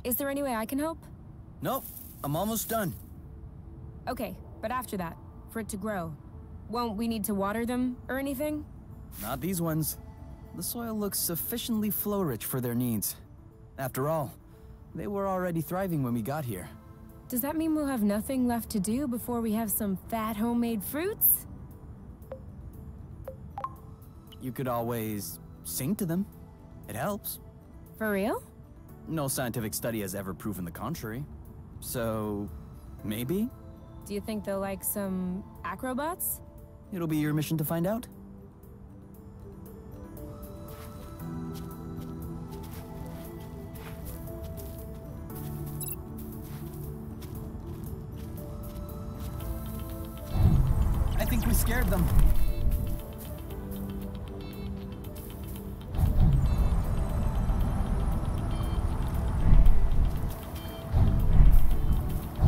Is there any way I can help? Nope, I'm almost done. Okay, but after that, for it to grow, won't we need to water them or anything? Not these ones. The soil looks sufficiently flow-rich for their needs. After all, they were already thriving when we got here. Does that mean we'll have nothing left to do before we have some fat homemade fruits? You could always sing to them. It helps. For real? No scientific study has ever proven the contrary. So, maybe? Do you think they'll like some acrobats? It'll be your mission to find out. I think we scared them.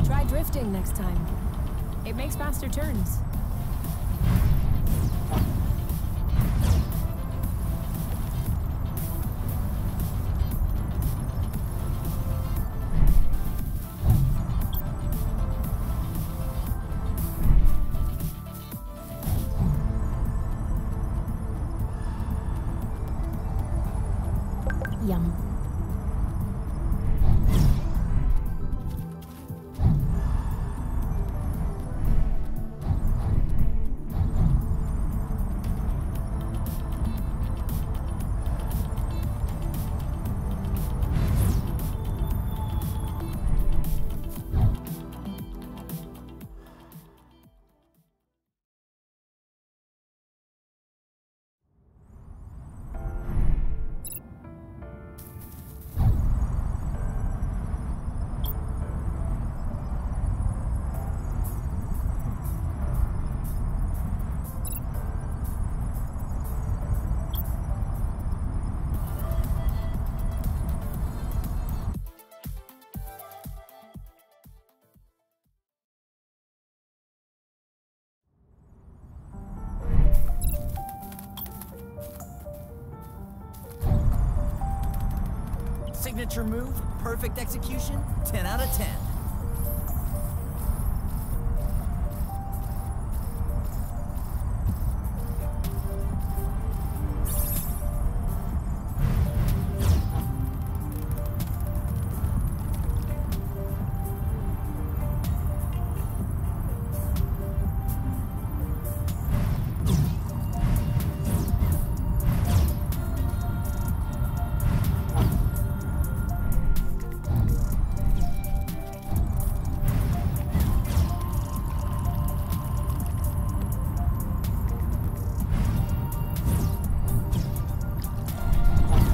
Try drifting next time. It makes faster turns. Yum. Signature move, perfect execution, 10 out of 10.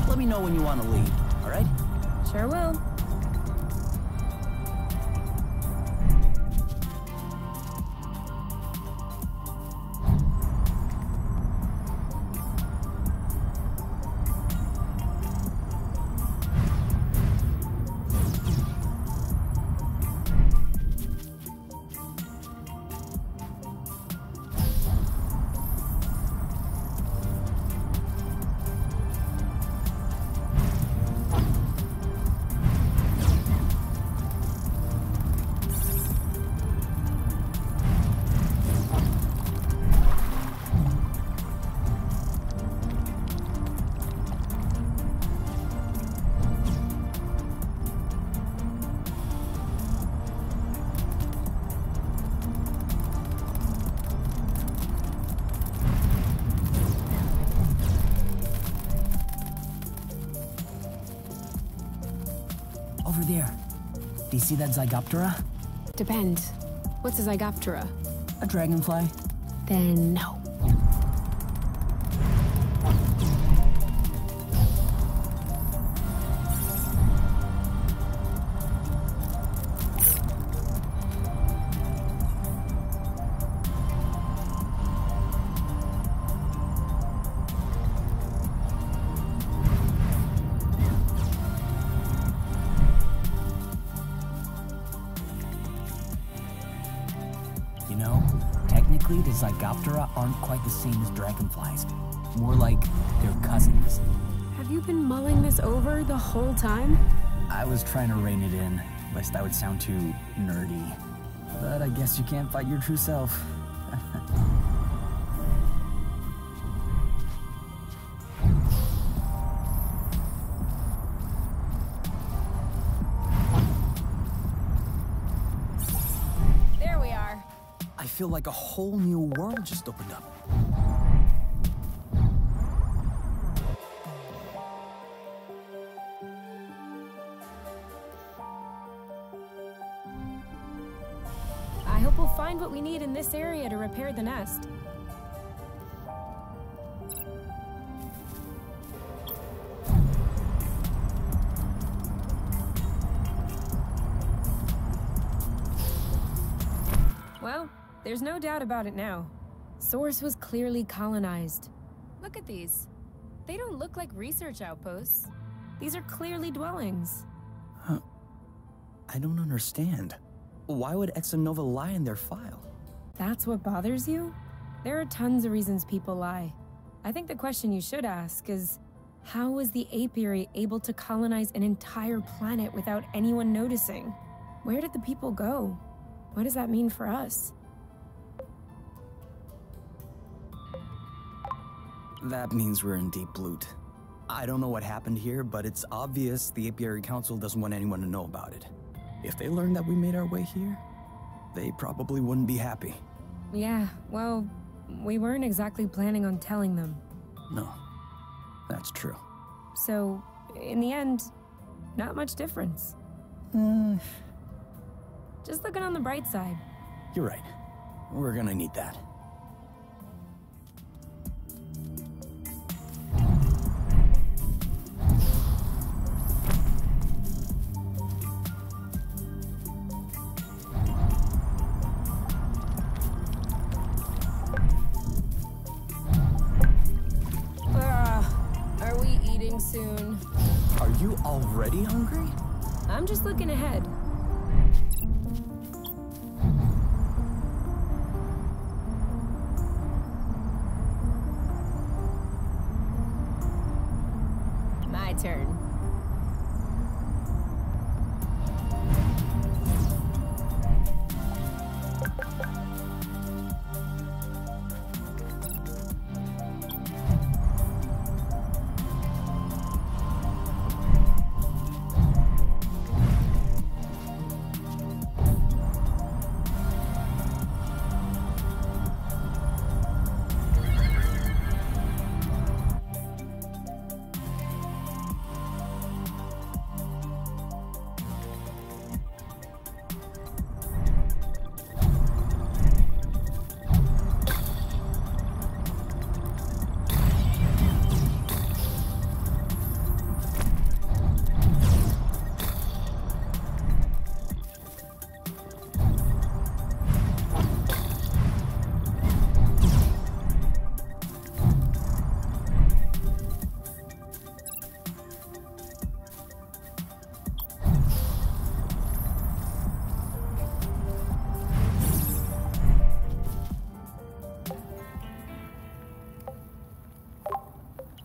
Let me know when you want to leave, all right? Sure will. here. Do you see that Zygoptera? Depends. What's a Zygoptera? A dragonfly. Then no. You know, technically the Zygoptera aren't quite the same as dragonflies. More like they're cousins. Have you been mulling this over the whole time? I was trying to rein it in, lest I would sound too nerdy. But I guess you can't fight your true self. There we are. I feel like a whole new world just opened up. I hope we'll find what we need in this area to repair the nest. Well, there's no doubt about it now. Source was clearly colonized. Look at these. They don't look like research outposts. These are clearly dwellings. Huh. I don't understand. Why would Exonova lie in their file? That's what bothers you? There are tons of reasons people lie. I think the question you should ask is, how was the apiary able to colonize an entire planet without anyone noticing? Where did the people go? What does that mean for us? That means we're in deep loot. I don't know what happened here, but it's obvious the Apiary Council doesn't want anyone to know about it. If they learned that we made our way here, they probably wouldn't be happy. Yeah, well, we weren't exactly planning on telling them. No, that's true. So, in the end, not much difference. Just looking on the bright side. You're right. We're gonna need that. Are we eating soon? Are you already hungry? I'm just looking ahead. My turn.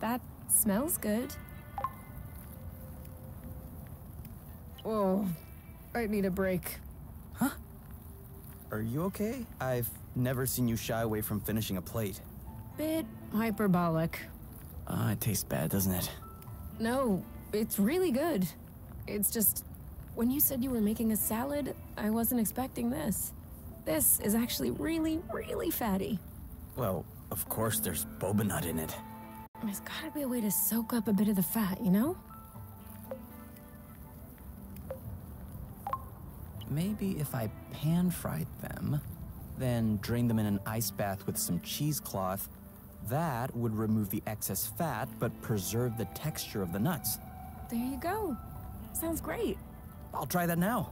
That smells good. Oh, I need a break. Huh? Are you okay? I've never seen you shy away from finishing a plate. Bit hyperbolic. It tastes bad, doesn't it? No, it's really good. It's just, when you said you were making a salad, I wasn't expecting this. This is actually really, really fatty. Well, of course there's boba nut in it. There's gotta be a way to soak up a bit of the fat, you know? maybe if I pan-fried them, then drain them in an ice bath with some cheesecloth, that would remove the excess fat but preserve the texture of the nuts. There you go. Sounds great. I'll try that now.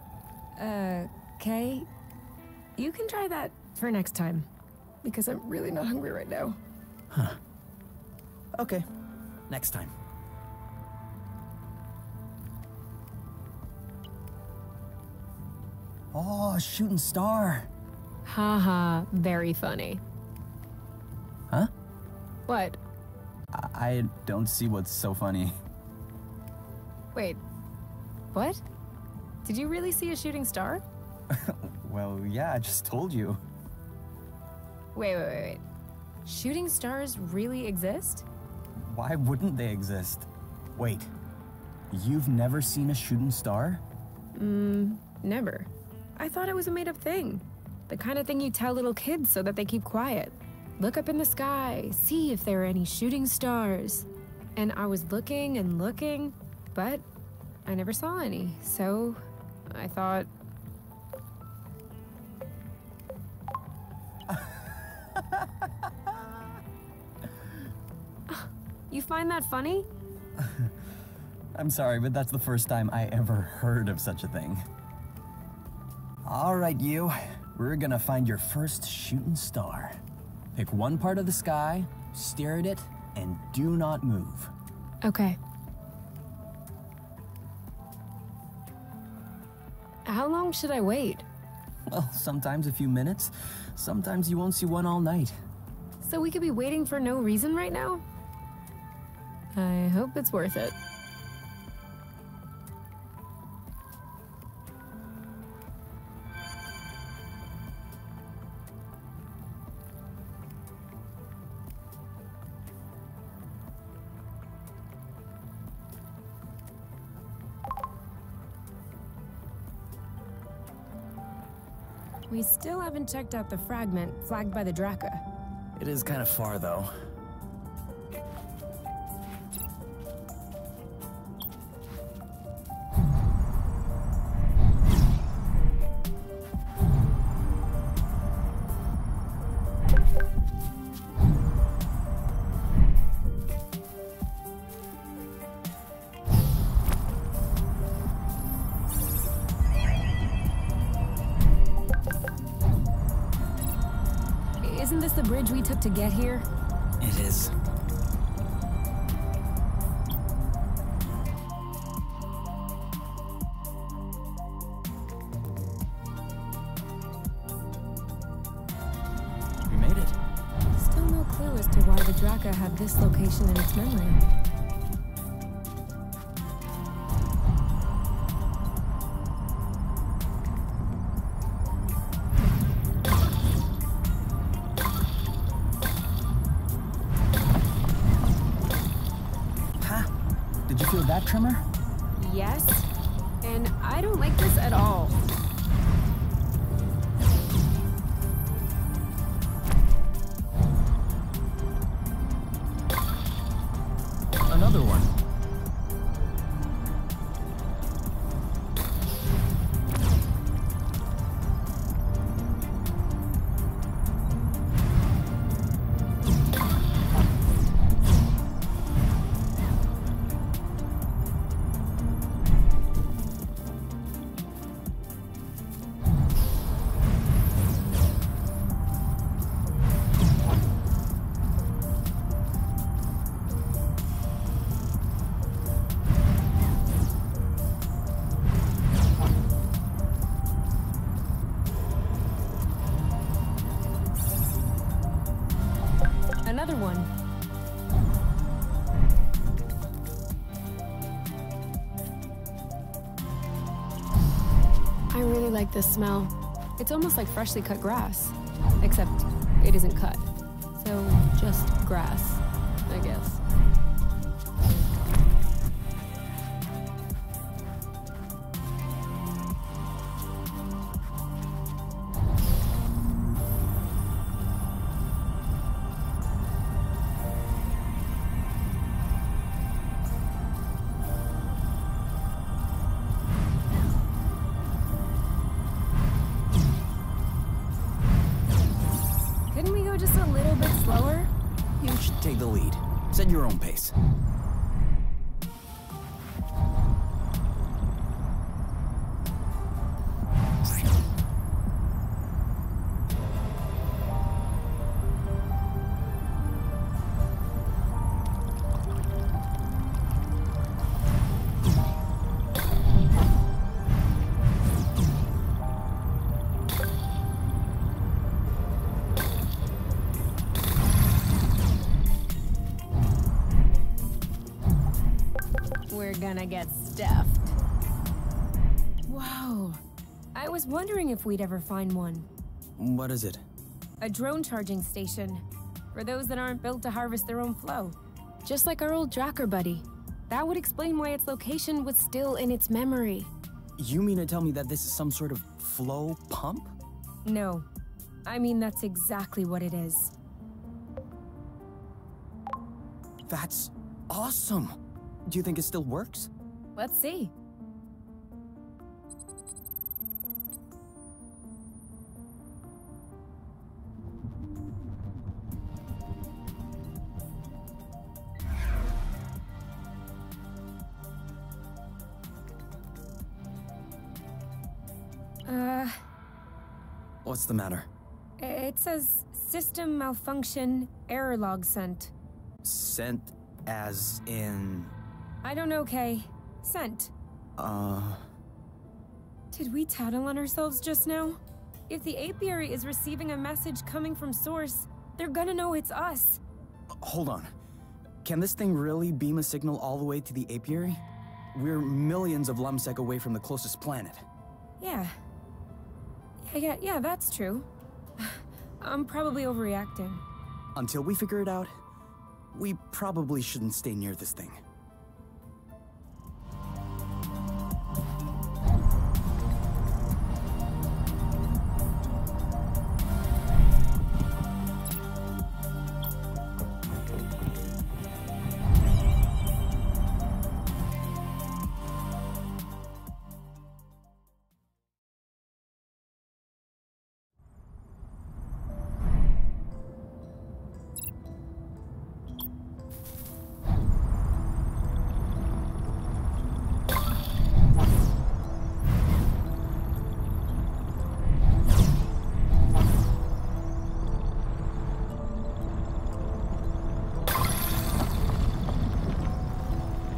Kay, you can try that for next time, because I'm really not hungry right now. Huh. Okay, next time. Oh, a shooting star. Haha, very funny. Huh? What? I don't see what's so funny. Wait, what? Did you really see a shooting star? Well, yeah, I just told you. Wait. Shooting stars really exist? Why wouldn't they exist? Wait, you've never seen a shooting star? Never. I thought it was a made-up thing. The kind of thing you tell little kids so that they keep quiet. Look up in the sky, see if there are any shooting stars. And I was looking and looking, but I never saw any, so I thought... You find that funny? I'm sorry, but that's the first time I ever heard of such a thing. All right, you. We're gonna find your first shooting star. Pick one part of the sky, stare at it, and do not move. Okay. How long should I wait? Well, sometimes a few minutes. Sometimes you won't see one all night. So we could be waiting for no reason right now? I hope it's worth it. We still haven't checked out the fragment flagged by the Draka. It is kind of far, though. Isn't this the bridge we took to get here? It is. We made it. Still no clue as to why the Draka had this location in its memory. Did you feel that tremor? Yes, and I don't like this at all. Another one. Another one. I really like this smell. It's almost like freshly cut grass. Except it isn't cut. So, just grass, I guess. lead. Set your own pace. We're gonna get stuffed. Wow. I was wondering if we'd ever find one. What is it? A drone charging station. For those that aren't built to harvest their own flow. Just like our old Drakkar buddy. That would explain why its location was still in its memory. You mean to tell me that this is some sort of flow pump? No. I mean, that's exactly what it is. That's awesome! Do you think it still works? Let's see. What's the matter? It says system malfunction, error log sent. Sent as in... I don't know, Kay. Sent. Did we tattle on ourselves just now? If the apiary is receiving a message coming from Source, they're gonna know it's us. Hold on. Can this thing really beam a signal all the way to the apiary? We're millions of lumsec away from the closest planet. Yeah, that's true. I'm probably overreacting. Until we figure it out, we probably shouldn't stay near this thing.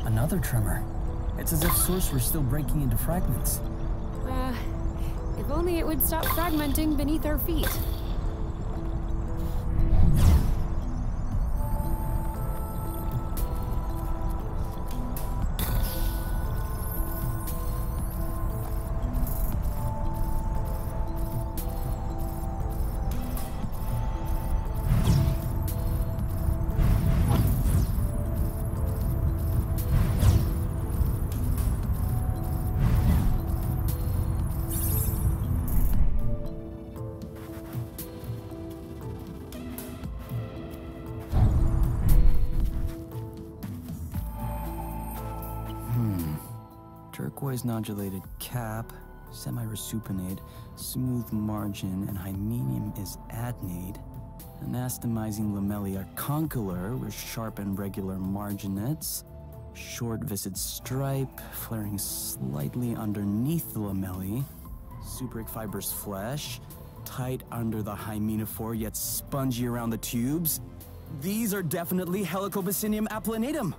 Another tremor. It's as if Source were still breaking into fragments. If only it would stop fragmenting beneath our feet. Turquoise nodulated cap, semi-resupinate, smooth margin, and hymenium is adnate. Anastomizing lamellae are condylar with sharp and regular marginates. Short viscid stripe, flaring slightly underneath the lamellae. Subric fibrous flesh, tight under the hymenophore yet spongy around the tubes. These are definitely Helicobacinium applanatum.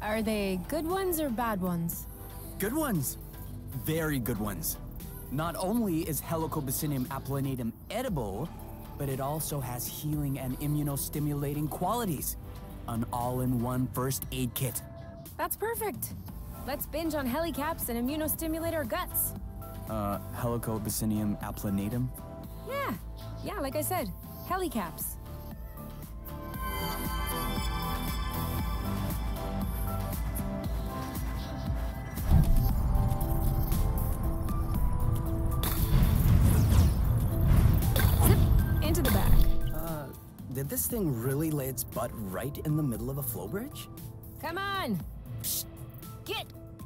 Are they good ones or bad ones? Good ones. Very good ones. Not only is Helicobacinium applanatum edible, but it also has healing and immunostimulating qualities. An all-in-one first aid kit. That's perfect. Let's binge on helicaps and immunostimulate our guts. Helicobacinium applanatum? Yeah, like I said, helicaps. Into the back. Did this thing really lay its butt right in the middle of a flow bridge? Come on! Psst.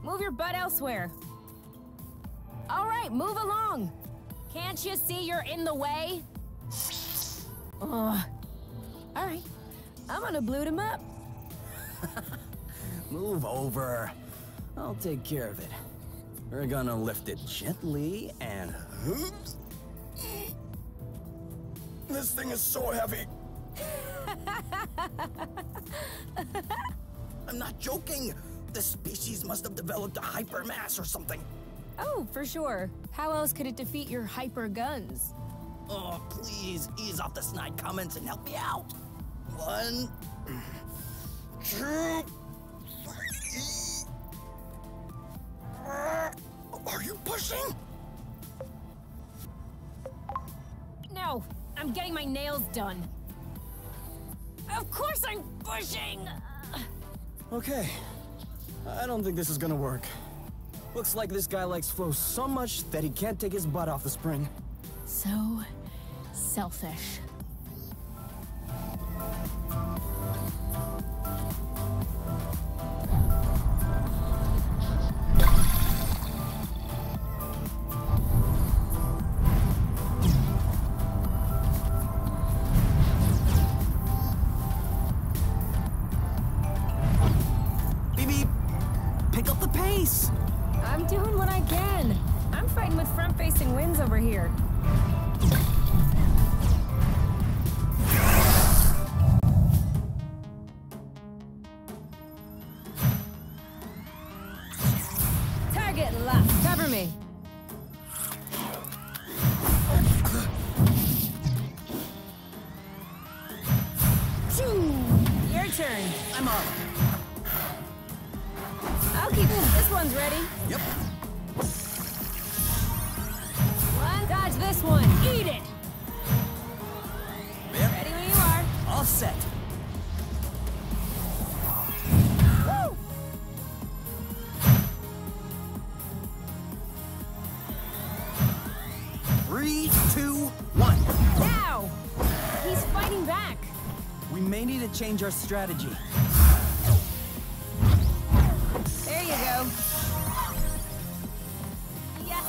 Move your butt elsewhere. All right, move along. Can't you see you're in the way? Ugh. Alright, I'm gonna bloot him up. Move over. I'll take care of it. We're gonna lift it gently and... Oops. This thing is so heavy. I'm not joking. This species must have developed a hypermass or something. Oh, for sure. How else could it defeat your hyper guns? Oh, please ease off the snide comments and help me out. 1, 2, 3. Are you pushing? No, I'm getting my nails done. Of course I'm pushing! Okay. I don't think this is gonna work. Looks like this guy likes flow so much that he can't take his butt off the spring. So selfish. Beep, pick up the pace! I'm doing what I can. I'm fighting with front-facing winds over here. Target left. Cover me. Your turn. I'm up. I'll keep this one's ready. Yep. One, dodge this one. Eat it. Yep. Ready when you are. All set. Woo! 3, 2, 1. Now! He's fighting back. We may need to change our strategy. There you go. Yes.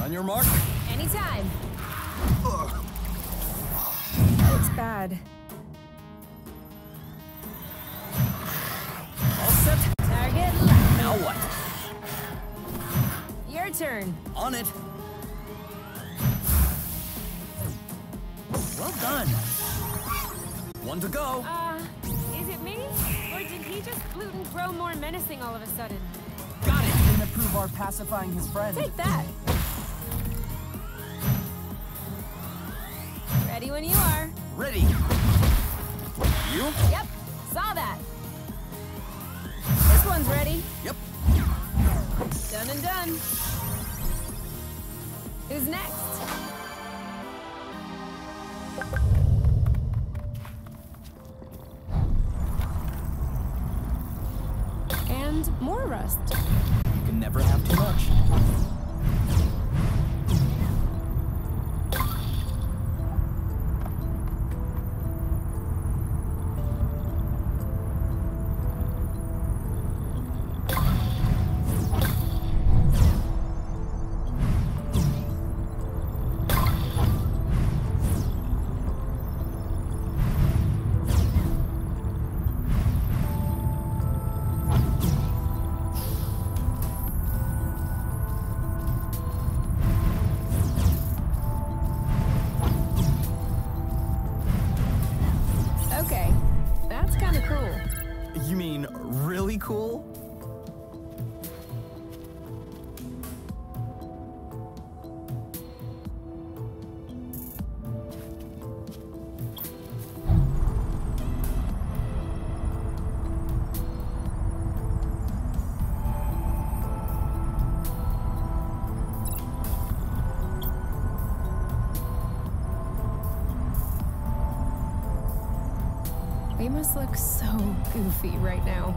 On your mark. Anytime. Ugh. Looks bad. All set. Target left. Now what? Your turn. On it. Well done. One to go. Is it me? Or did he just bloot and grow more menacing all of a sudden? Got it. Didn't approve our pacifying his friend. Take that. Ready when you are. Ready. You? Yep. Saw that. This one's ready. Yep. Done and done. Who's next? And more rust. You can never have too much. Okay, that's kind of cool. You mean really cool? We must look so goofy right now.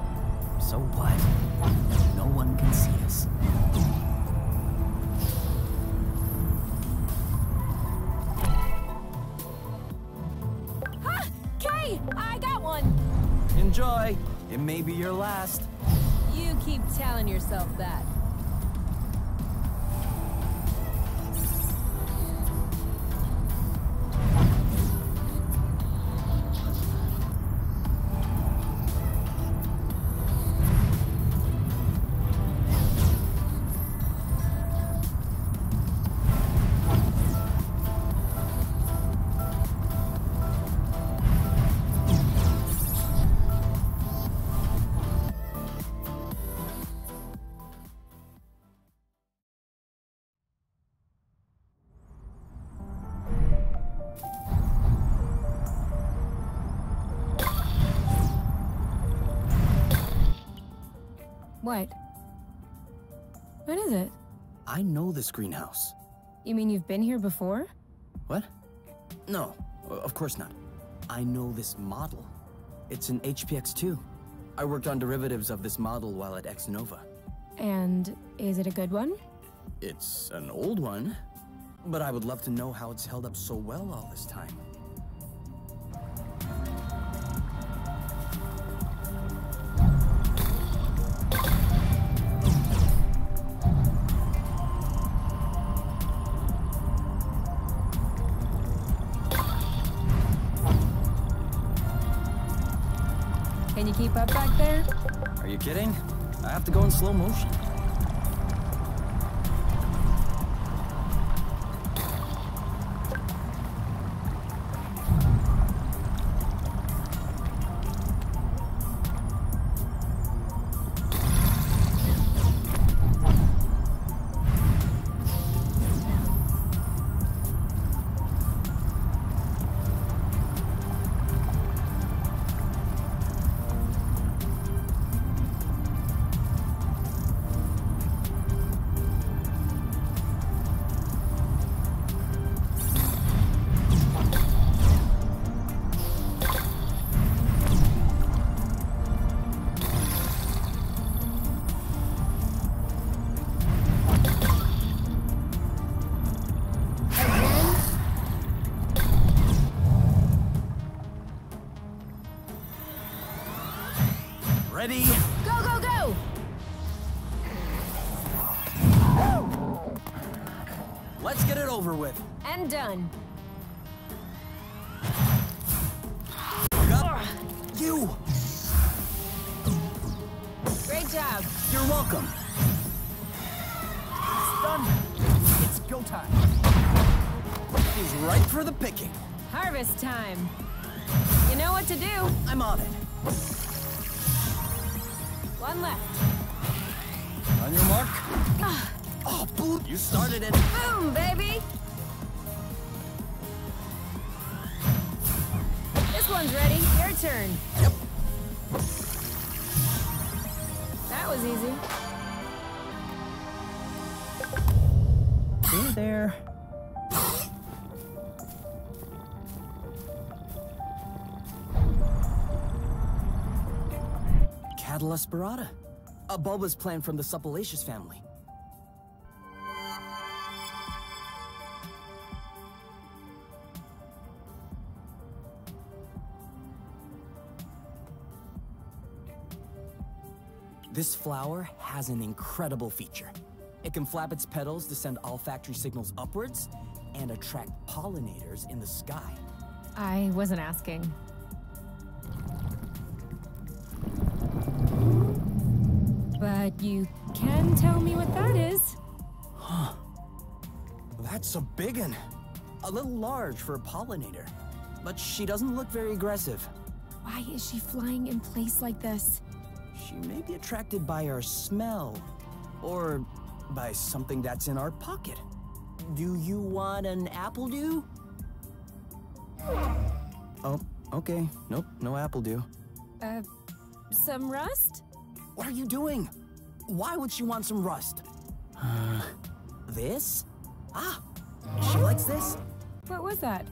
So what? No one can see us. Ha! Kay! I got one! Enjoy! It may be your last. You keep telling yourself that. What? What is it? I know this greenhouse. You mean you've been here before? What? No, of course not. I know this model. It's an HPX-2. I worked on derivatives of this model while at Exnova. And is it a good one? It's an old one, but I would love to know how it's held up so well all this time. Can you keep up back there? Are you kidding? I have to go in slow motion. Ready? Go, go, go! Let's get it over with. And done. Up. You! Great job. You're welcome. It's done. It's go time. He's right for the picking. Harvest time. You know what to do. I'm on it. One left. On your mark. Oh, boom! You started it. Boom, baby! This one's ready. Your turn. Yep. That was easy. Hey there. Cattle aspirata. A bulbous plant from the Suppilaceous family. This flower has an incredible feature. It can flap its petals to send olfactory signals upwards and attract pollinators in the sky. I wasn't asking. But you can tell me what that is. Huh. That's a big one. A little large for a pollinator. But she doesn't look very aggressive. Why is she flying in place like this? She may be attracted by our smell. Or by something that's in our pocket. Do you want an apple dew? Oh, okay. Nope, no apple dew. Some rust? What are you doing? Why would she want some rust? This? Ah, she likes this. What was that?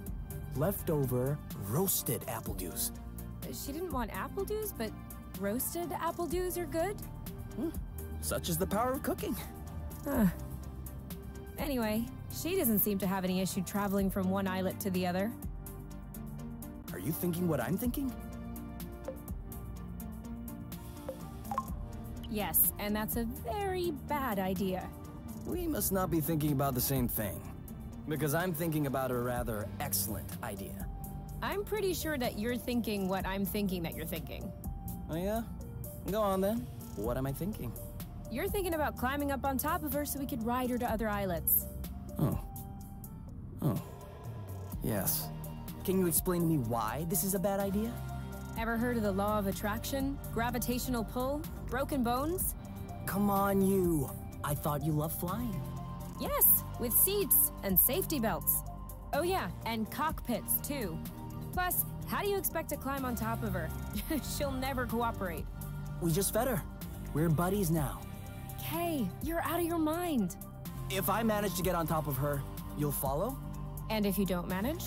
Leftover roasted apple dews. She didn't want apple dews, but Roasted apple dews are good? Such is the power of cooking. Huh. Anyway, she doesn't seem to have any issue traveling from one islet to the other. Are you thinking what I'm thinking? Yes, and that's a very bad idea. We must not be thinking about the same thing. Because I'm thinking about a rather excellent idea. I'm pretty sure that you're thinking what I'm thinking that you're thinking. Oh yeah? Go on then. What am I thinking? You're thinking about climbing up on top of her so we could ride her to other islets. Oh. Yes. Can you explain to me why this is a bad idea? Ever heard of the law of attraction, gravitational pull, broken bones? Come on, you. I thought you loved flying. Yes, with seats and safety belts. Oh yeah, and cockpits too. Plus, how do you expect to climb on top of her? She'll never cooperate. We just fed her. We're buddies now. Kay, you're out of your mind. If I manage to get on top of her, you'll follow? And if you don't manage?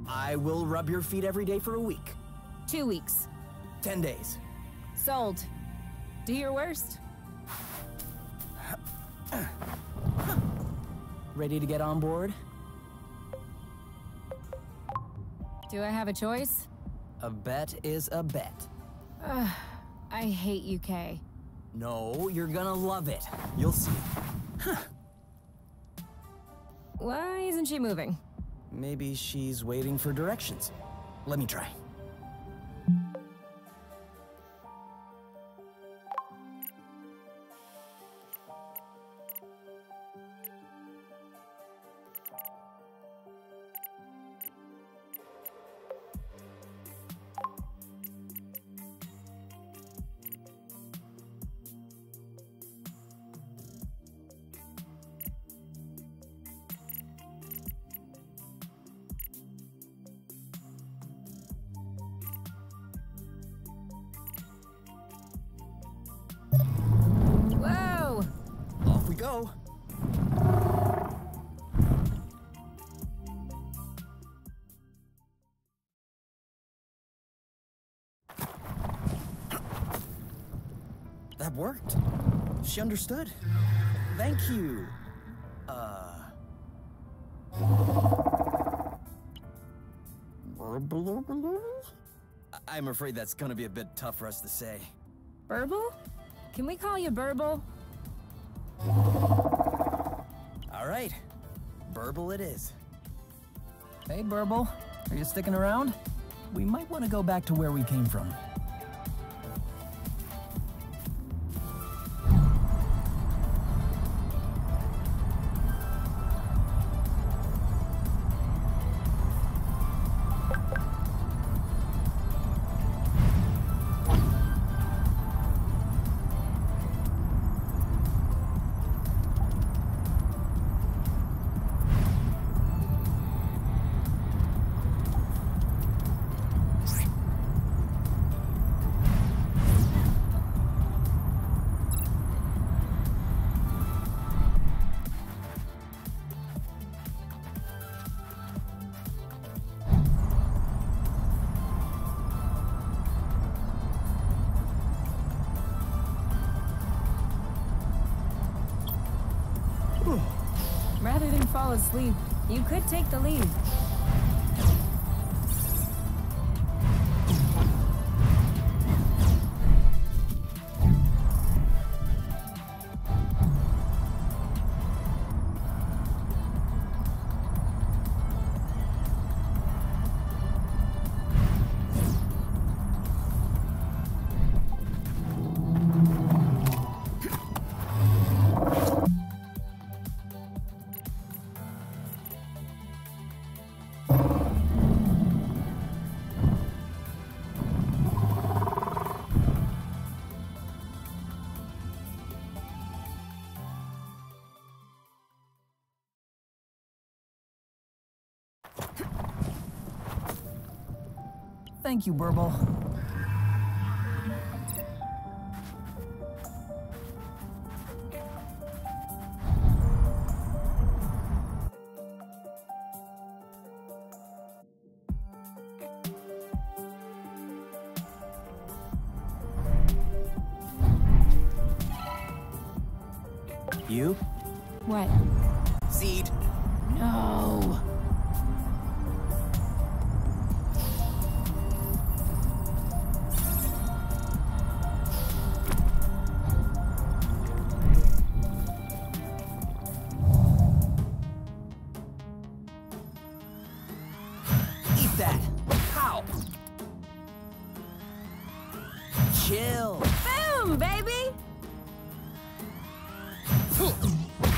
I will rub your feet every day for a week. 2 weeks. 10 days. Sold. Do your worst. Ready to get on board? Do I have a choice? A bet is a bet. I hate you, Kay. No, you're gonna love it. You'll see. Why isn't she moving? Maybe she's waiting for directions. Let me try. Whoa! Off we go. That worked. She understood. Thank you. I'm afraid that's gonna be a bit tough for us to say. Burble? Can we call you Burble? All right. Burble it is. Hey, Burble. Are you sticking around? We might want to go back to where we came from. Rather than fall asleep, you could take the lead. Thank you, Burble. You? What? Seed. No. Eat that. Pow. Chill. Boom, baby!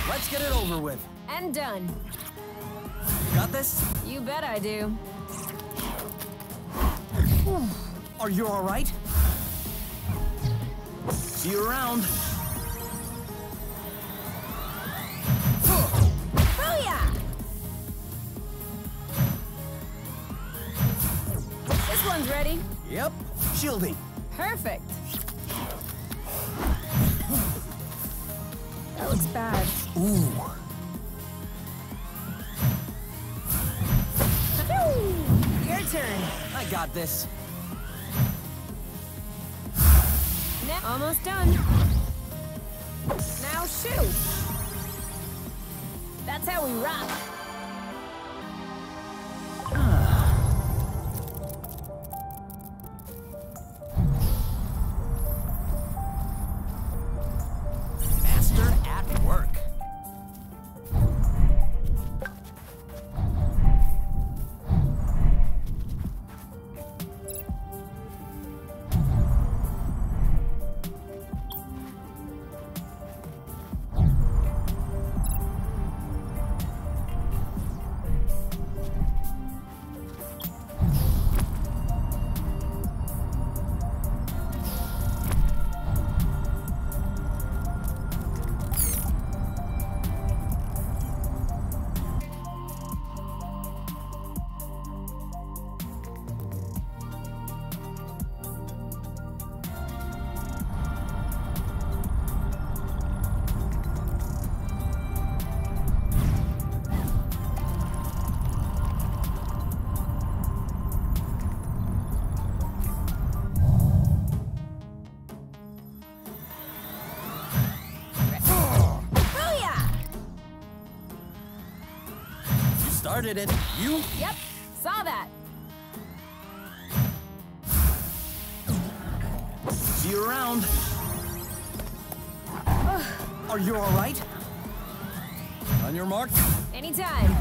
Let's get it over with. And done. Got this? You bet I do. Are you all right? See you around. Booyah! This one's ready. Yep. Shielding. Perfect. That looks bad. Ooh. Your turn. I got this. Almost done. Now shoot. That's how we rock. Master at work. Started it. You? Yep, saw that. See you around. Are you all right? On your mark? Anytime.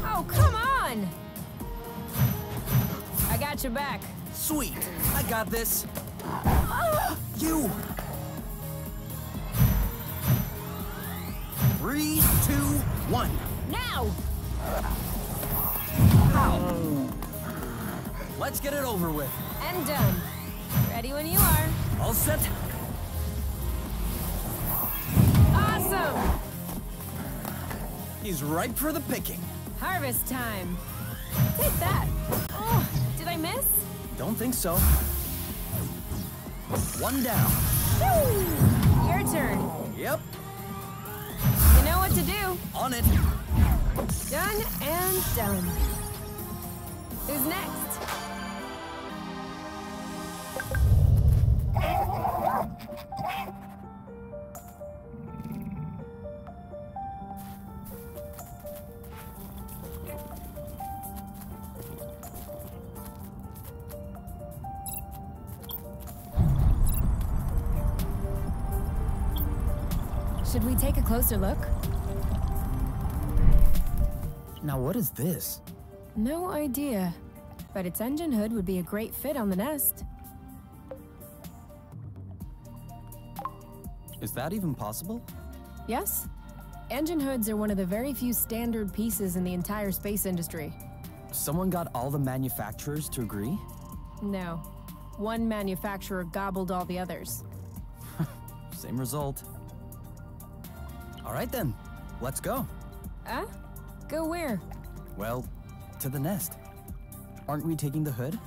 Oh, come on! I got your back. Sweet. I got this. You. 3, 2, 1. Now! Ow. Let's get it over with. And done. Ready when you are. All set. Awesome! He's ripe for the picking. Harvest time. Take that. Oh, did I miss? Don't think so. One down. Woo! Your turn. Yep. You know what to do. On it. Done and done. Who's next? Should we take a closer look? Now what is this? No idea. But its engine hood would be a great fit on the nest. Is that even possible? Yes? Engine hoods are one of the very few standard pieces in the entire space industry. Someone got all the manufacturers to agree? No. One manufacturer gobbled all the others. Same result. All right then, let's go. Huh? Go where? Well, to the nest. Aren't we taking the hood?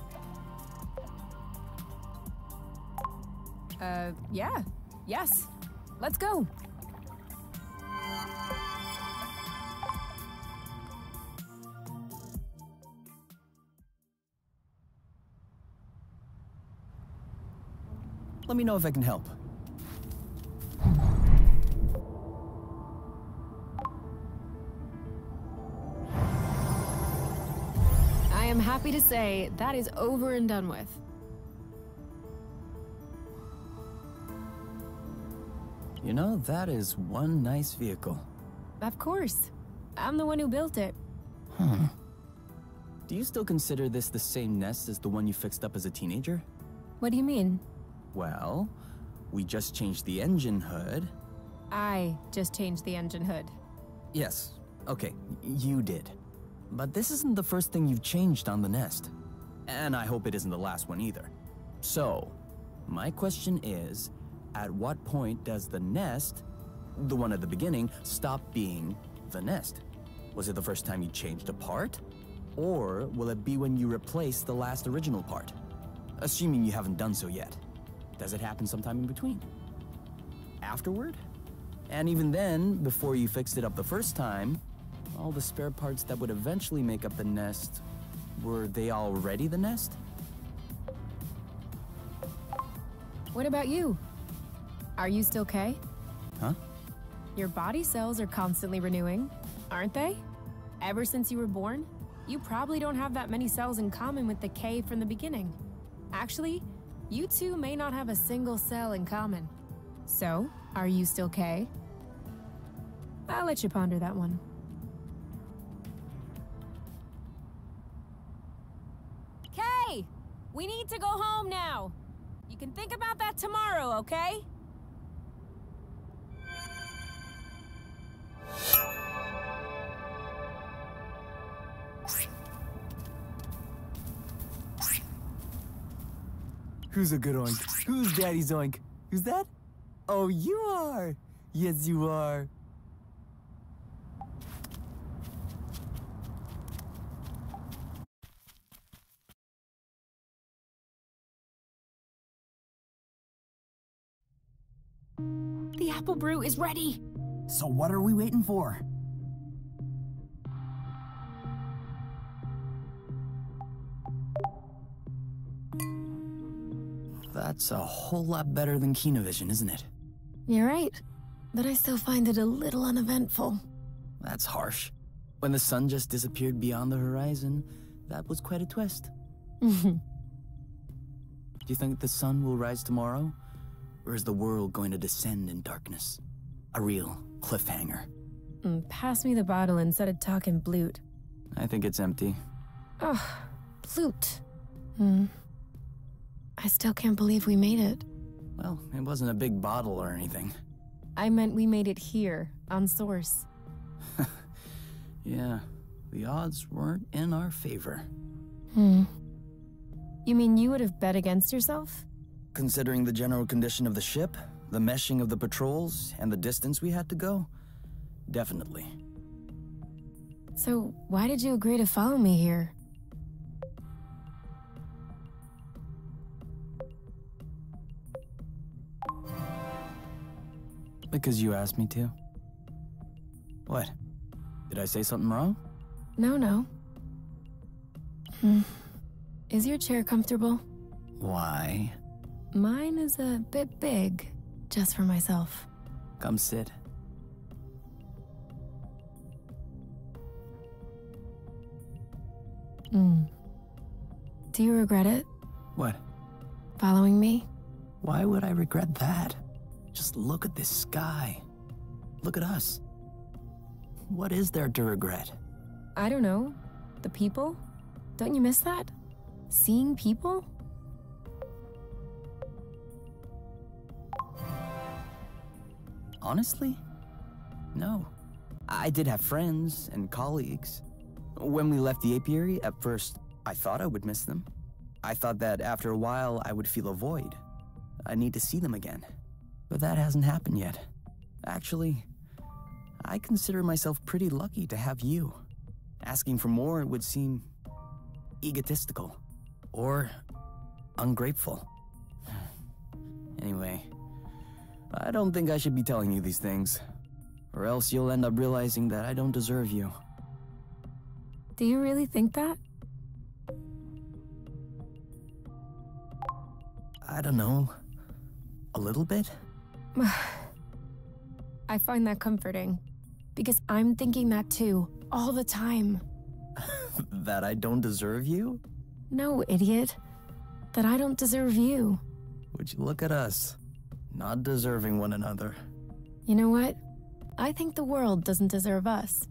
Yeah. Yes. Let's go. Let me know if I can help. I am happy to say that is over and done with. You know, that is one nice vehicle. Of course. I'm the one who built it. Do you still consider this the same nest as the one you fixed up as a teenager? What do you mean? Well, we just changed the engine hood. I just changed the engine hood. Yes, okay, you did. But this isn't the first thing you've changed on the nest. And I hope it isn't the last one either. So, my question is, at what point does the nest, the one at the beginning, stop being the nest? Was it the first time you changed a part? Or will it be when you replace the last original part? Assuming you haven't done so yet. Does it happen sometime in between? Afterward? And even then, before you fixed it up the first time, all the spare parts that would eventually make up the nest, were they already the nest? What about you? Are you still K? Huh? Your body cells are constantly renewing, aren't they? Ever since you were born, you probably don't have that many cells in common with the K from the beginning. Actually, you two may not have a single cell in common. So, are you still K? I'll let you ponder that one. K! We need to go home now. You can think about that tomorrow, okay? Who's a good oink? Who's daddy's oink? Who's that? Oh, you are! Yes, you are. The apple brew is ready! So what are we waiting for? That's a whole lot better than Kinovision, isn't it? You're right, but I still find it a little uneventful. That's harsh. When the sun just disappeared beyond the horizon, that was quite a twist. Do you think the sun will rise tomorrow? Or is the world going to descend in darkness? A real cliffhanger. Pass me the bottle instead of talking blute. I think it's empty. Oh, blute. I still can't believe we made it. Well, it wasn't a big bottle or anything. I meant we made it here, on Source. Yeah, the odds weren't in our favor. You mean you would have bet against yourself? Considering the general condition of the ship, the meshing of the patrols, and the distance we had to go, definitely. So why did you agree to follow me here? Because you asked me to. What? Did I say something wrong? No. Is your chair comfortable? Why? Mine is a bit big, just for myself. Come sit. Do you regret it? What? Following me? Why would I regret that? Just look at this sky. Look at us. What is there to regret? I don't know. The people? Don't you miss that? Seeing people? Honestly? No. I did have friends and colleagues. When we left the apiary, at first, I thought I would miss them. I thought that after a while, I would feel a void. I need to see them again. But that hasn't happened yet. Actually, I consider myself pretty lucky to have you. Asking for more would seem egotistical or ungrateful. Anyway, I don't think I should be telling you these things, or else you'll end up realizing that I don't deserve you. Do you really think that? I don't know. A little bit? I find that comforting, because I'm thinking that too, all the time. That I don't deserve you? No, idiot. That I don't deserve you. Would you look at us, not deserving one another. You know what? I think the world doesn't deserve us.